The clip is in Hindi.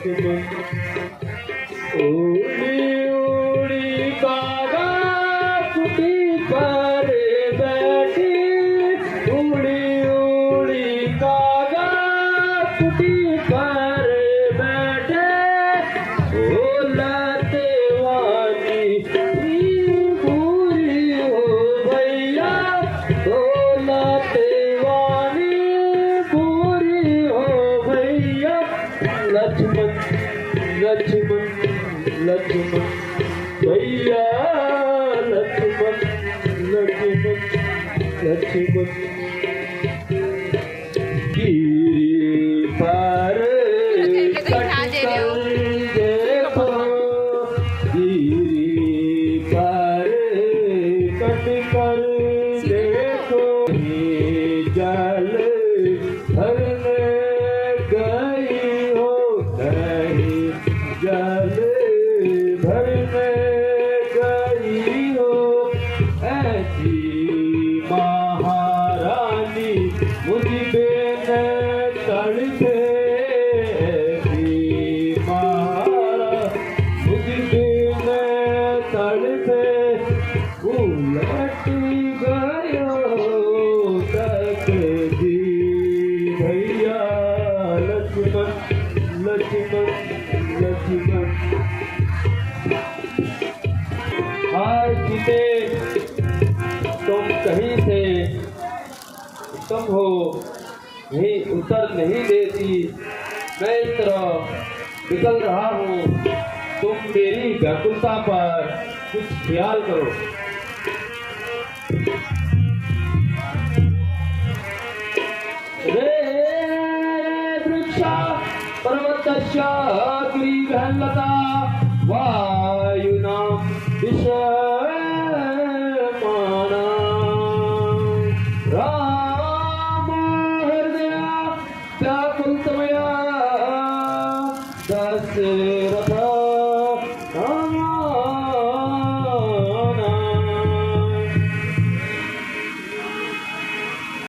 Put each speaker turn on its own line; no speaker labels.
लक्ष्मण उड़ी उड़ी कागा कुटी पर बैठी उड़ी उड़ी कागा कुटी पर बैठे बोलते वाली पूरी हो भैया बोलते वाली पूरी हो भैया लक्ष्मण लक्ष्मण लक्ष्मण भैया लक्ष्मण लक्ष्मण लक्ष्मण गिरी पर कटकर देखो गिरी पर कटकर देखो जल भरने गई हो कहीं जल भरने गई हो ऐसी महारानी मुझ बेन तड़पे ऐसी महारानी मुझ बेन तड़पे उलट गयो तकदी भैया लक्ष्मण लक्ष्मण लक्ष्मण हाय सीते तुम कहीं से तुम हो यहीं उतर नहीं देती मैं इस तरह निकल रहा हूँ तुम मेरी व्याकुलता पर कुछ ख्याल करो रे वृक्षा पर्वतस्य गिरिगहलता वायुना विषमाणा